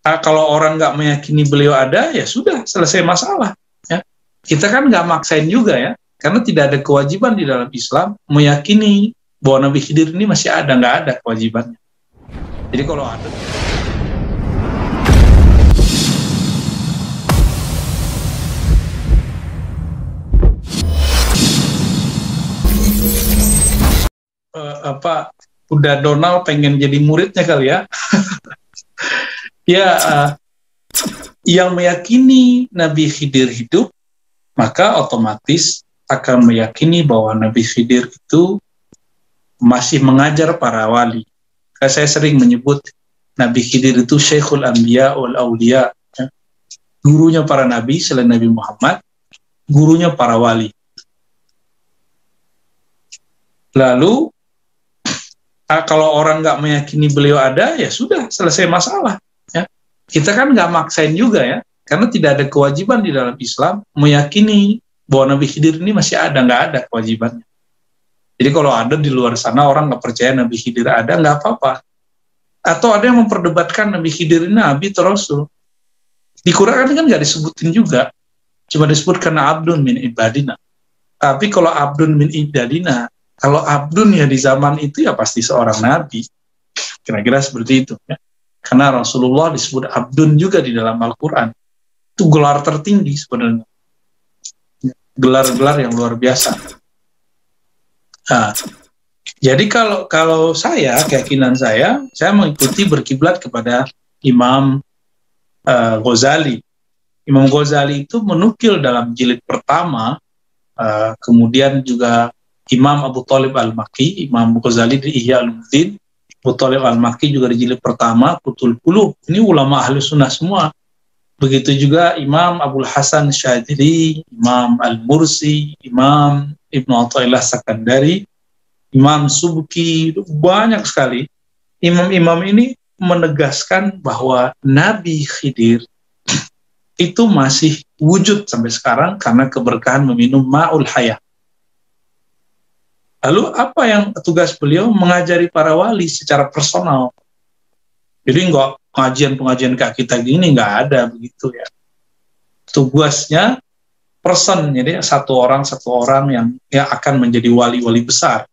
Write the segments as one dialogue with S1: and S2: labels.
S1: Kalau orang nggak meyakini beliau ada, ya sudah, selesai masalah. Ya. Kita kan nggak maksain juga ya, karena tidak ada kewajiban di dalam Islam meyakini bahwa Nabi Khidir ini masih ada, nggak ada kewajibannya. Jadi kalau ada, udah Donald pengen jadi muridnya kali ya. Ya, yang meyakini Nabi Khidir hidup, maka otomatis akan meyakini bahwa Nabi Khidir itu masih mengajar para wali. Saya sering menyebut Nabi Khidir itu Syekhul Anbiya wal Auliya, ya. Gurunya para nabi selain Nabi Muhammad, gurunya para wali. Lalu kalau orang nggak meyakini beliau ada, ya sudah, selesai masalah. Ya. Kita kan nggak maksain juga ya, karena tidak ada kewajiban di dalam Islam meyakini bahwa Nabi Khidir ini masih ada, nggak ada kewajibannya. Jadi kalau ada di luar sana orang nggak percaya Nabi Khidir ada, nggak apa-apa. Atau ada yang memperdebatkan Nabi Khidir ini Nabi atau Rasul. Di Quran kan nggak disebutin juga, cuma disebutkan Abdun min ibadina. Tapi kalau Abdun min ibadina, kalau Abdun ya di zaman itu ya pasti seorang Nabi. Kira-kira seperti itu. Ya. Karena Rasulullah disebut Abdun juga di dalam Al-Quran. Itu gelar tertinggi sebenarnya. Gelar-gelar yang luar biasa. Nah, jadi kalau saya, keyakinan saya mengikuti berkiblat kepada Imam Ghazali. Imam Ghazali itu menukil dalam jilid pertama, kemudian juga Imam Abu Thalib Al-Makki, Imam Ghazali di Ihya Ulumuddin, Abu Thalib Al-Makki juga di jilid pertama, Qutul Qulub. Ini ulama ahli sunnah semua. Begitu juga Imam Abul Hasan Syadzili, Imam Al-Mursi, Imam Ibnu Athaillah Sakandari, Imam Subki, banyak sekali. Imam-imam ini menegaskan bahwa Nabi Khidir itu masih wujud sampai sekarang karena keberkahan meminum ma'ul hayah. Lalu apa yang tugas beliau? Mengajari para wali secara personal. Jadi enggak pengajian kayak kita gini, nggak ada begitu ya. Tugasnya person, jadi satu orang yang akan menjadi wali-wali besar.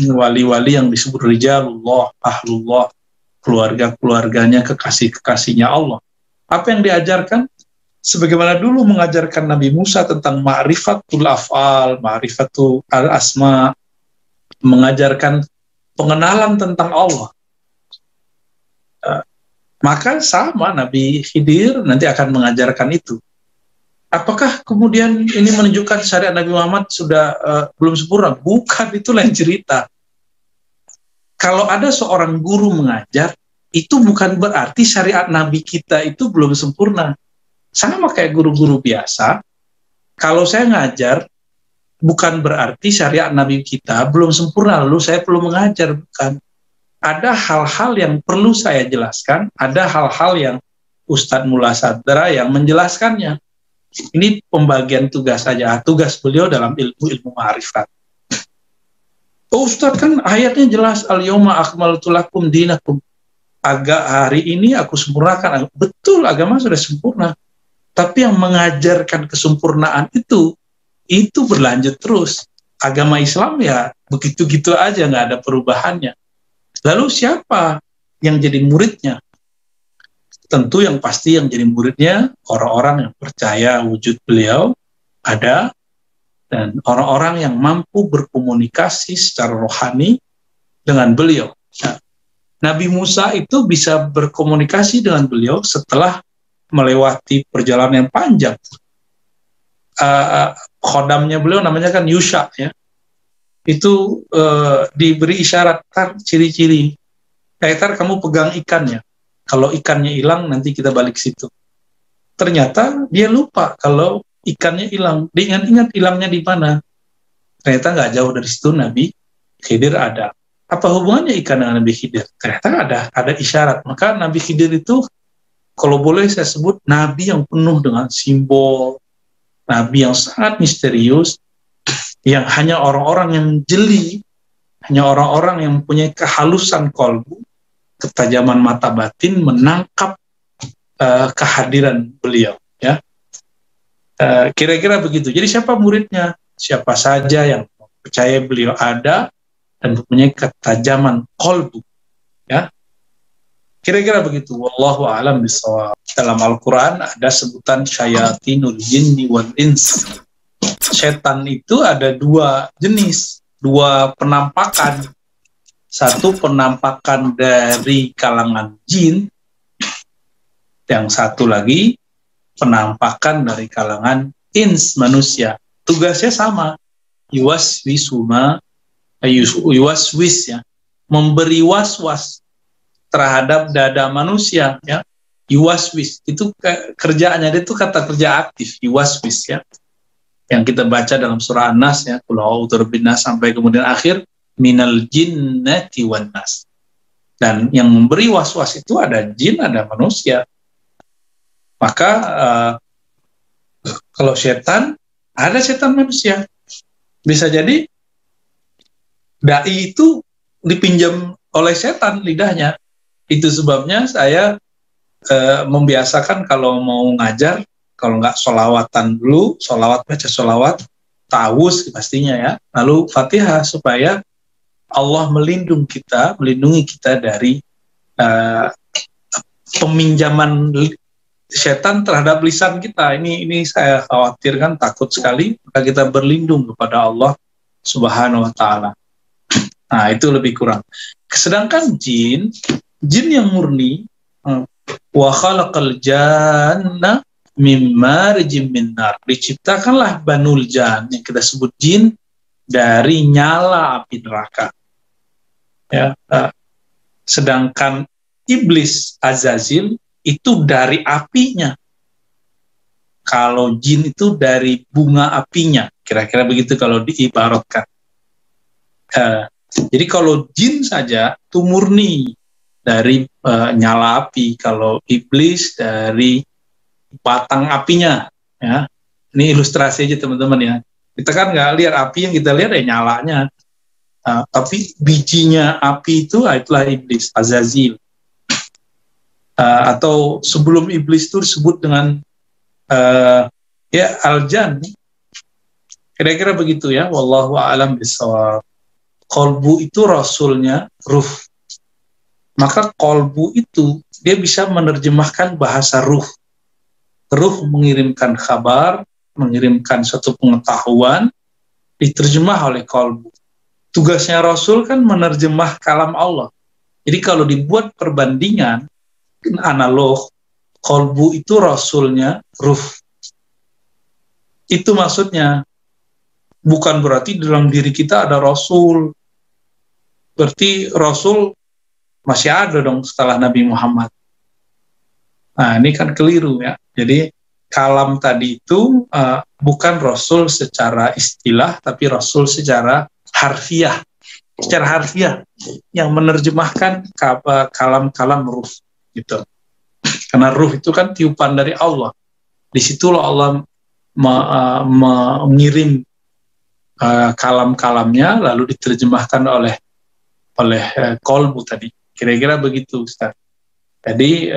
S1: Wali-wali yang disebut rijalullah, ahlullah, keluarga-keluarganya, kekasih-kekasihnya Allah. Apa yang diajarkan? Sebagaimana dulu mengajarkan Nabi Musa tentang ma'rifatul af'al, ma'rifatul al-asma, mengajarkan pengenalan tentang Allah. Maka sama Nabi Khidir nanti akan mengajarkan itu. Apakah kemudian ini menunjukkan syariat Nabi Muhammad sudah belum sempurna? Bukan, itu lain cerita. Kalau ada seorang guru mengajar, itu bukan berarti syariat Nabi kita itu belum sempurna. Sama kayak guru-guru biasa, kalau saya ngajar, bukan berarti syariat Nabi kita belum sempurna, lalu saya perlu mengajar, bukan. Ada hal-hal yang perlu saya jelaskan, ada hal-hal yang Ustadz Mullah Sadra yang menjelaskannya. Ini pembagian tugas saja, tugas beliau dalam ilmu ma'rifat. Oh Ustadz, kan ayatnya jelas, al-yawma akmaltu lakum dinakum. Hari ini aku sempurnakan. Betul, agama sudah sempurna. Tapi yang mengajarkan kesempurnaan itu berlanjut terus. Agama Islam ya begitu-gitu aja, nggak ada perubahannya. Lalu siapa yang jadi muridnya? Tentu yang pasti yang jadi muridnya orang-orang yang percaya wujud beliau ada, dan orang-orang yang mampu berkomunikasi secara rohani dengan beliau. Nah, Nabi Musa itu bisa berkomunikasi dengan beliau setelah melewati perjalanan yang panjang. Khodamnya beliau namanya kan Yusha ya. Itu diberi isyarat, ciri-ciri. Tar kamu pegang ikannya. Kalau ikannya hilang nanti kita balik situ. Ternyata dia lupa kalau ikannya hilang. Dia ingat hilangnya di mana. Ternyata nggak jauh dari situ Nabi Khidir ada. Apa hubungannya ikan dengan Nabi Khidir? Ternyata ada isyarat. Maka Nabi Khidir itu, kalau boleh saya sebut, Nabi yang penuh dengan simbol, Nabi yang sangat misterius, yang hanya orang-orang yang jeli, hanya orang-orang yang mempunyai kehalusan kolbu, ketajaman mata batin menangkap kehadiran beliau, ya. Kira-kira begitu. Jadi siapa muridnya? Siapa saja yang percaya beliau ada dan mempunyai ketajaman qalbu, ya. Kira-kira begitu. Wallahu a'lam bishawab. Dalam Al-Quran ada sebutan syayatinul jinni wal ins. Setan itu ada dua jenis, dua penampakan. Satu penampakan dari kalangan jin, yang satu lagi penampakan dari kalangan ins, manusia. Tugasnya sama, yuwaswis, ya, memberi was-was terhadap dada manusia, ya. Yuwaswis itu kerjaannya, itu kata kerja aktif, yuwaswis, ya, yang kita baca dalam surah An-Nas, ya, qul a'udzu birabbin nas, sampai kemudian akhir minal jinnati wan nas. Dan yang memberi was-was itu ada jin, ada manusia. Maka kalau setan, ada setan manusia. Bisa jadi dai itu dipinjam oleh setan lidahnya. Itu sebabnya saya membiasakan kalau mau ngajar, kalau nggak sholawatan dulu, baca sholawat, ta'awuz pastinya, ya, lalu Fatihah, supaya Allah melindungi kita dari peminjaman setan terhadap lisan kita. Ini saya khawatirkan, takut sekali, maka kita berlindung kepada Allah Subhanahu wa Ta'ala. Nah, itu lebih kurang. Sedangkan jin yang murni, wa khalaqal janna mim marijim min nar, diciptakanlah banul jan, yang kita sebut jin, dari nyala api neraka, ya. Sedangkan iblis Azazil itu dari apinya. Kalau jin itu dari bunga apinya, kira-kira begitu kalau diibaratkan. Jadi kalau jin saja itu murni dari nyala api, kalau iblis dari batang apinya, ya. Ini ilustrasi aja teman-teman, ya. Kita kan nggak lihat api, yang kita lihat nyalanya, tapi bijinya api itulah iblis Azazil. Atau sebelum iblis itu disebut dengan ya al-jan, kira-kira begitu, ya. Wallahu a'lam bishawab. Kolbu itu rasulnya ruh. Maka kolbu itu dia bisa menerjemahkan bahasa ruh. Ruh mengirimkan kabar, mengirimkan suatu pengetahuan, diterjemah oleh kolbu. Tugasnya rasul kan menerjemah kalam Allah. Jadi kalau dibuat perbandingan analog, kolbu itu rasulnya ruh. Itu maksudnya. Bukan berarti dalam diri kita ada rasul. Berarti rasul masih ada dong setelah Nabi Muhammad. Nah, ini kan keliru, ya. Jadi kalam tadi itu bukan rasul secara istilah, tapi rasul secara harfiah. Secara harfiah yang menerjemahkan kalam-kalam ruh, gitu. Karena ruh itu kan tiupan dari Allah. Disitulah Allah mengirim kalam-kalamnya, lalu diterjemahkan oleh kolbu tadi. Kira-kira begitu, Ustaz. Jadi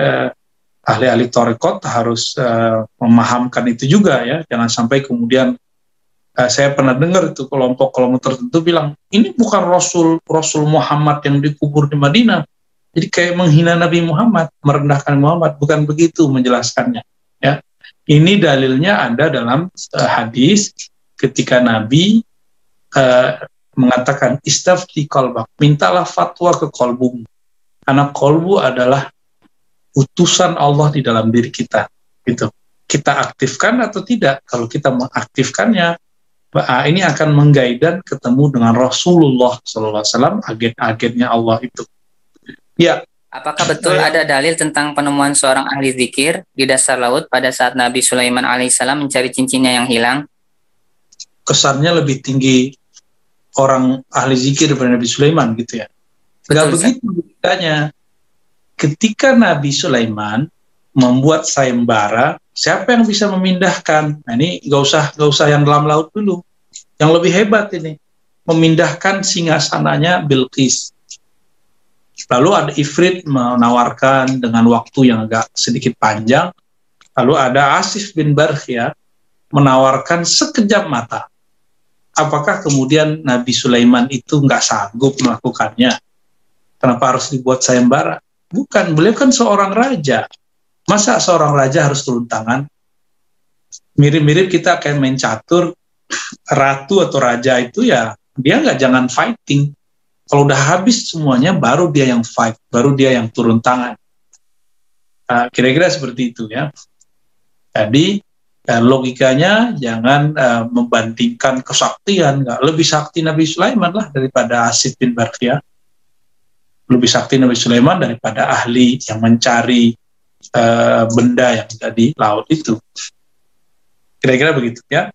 S1: ahli-ahli tarekat harus memahamkan itu juga, ya. Jangan sampai kemudian saya pernah dengar itu kelompok tertentu bilang ini bukan Rasul Muhammad yang dikubur di Madinah. Jadi kayak menghina Nabi Muhammad, merendahkan Muhammad. Bukan begitu menjelaskannya, ya. Ini dalilnya ada dalam hadis ketika Nabi mengatakan istafti qalbak, mintalah fatwa ke kolbumu, karena kolbu adalah utusan Allah di dalam diri kita, gitu. Kita aktifkan atau tidak. Kalau kita mengaktifkannya, ini akan menggaidan ketemu dengan Rasulullah SAW, agen-agennya Allah itu, ya.
S2: Apakah betul ada dalil tentang penemuan seorang ahli zikir di dasar laut pada saat Nabi Sulaiman alaihissalam mencari cincinnya yang hilang?
S1: Kesannya lebih tinggi orang ahli zikir daripada Nabi Sulaiman, gitu, ya. Enggak begitu ceritanya. Ketika Nabi Sulaiman membuat sayembara, siapa yang bisa memindahkan? Nah, ini nggak usah yang dalam laut dulu. Yang lebih hebat ini, memindahkan singgasananya Bilqis. Lalu ada Ifrit menawarkan dengan waktu yang agak sedikit panjang. Lalu ada Asif bin Barkhia menawarkan sekejap mata. Apakah kemudian Nabi Sulaiman itu nggak sanggup melakukannya? Kenapa harus dibuat sayembara? Bukan, beliau kan seorang raja. Masa seorang raja harus turun tangan? Mirip-mirip kita kayak main catur, ratu atau raja itu ya, dia nggak jangan fighting. Kalau udah habis semuanya, baru dia yang fight, baru dia yang turun tangan. Kira-kira seperti itu ya. Jadi logikanya jangan membandingkan kesaktian, nggak lebih sakti Nabi Sulaiman lah daripada Asif bin Barkhia. Lebih sakti Nabi Sulaiman daripada ahli yang mencari benda yang ada di laut itu. Kira-kira begitu ya.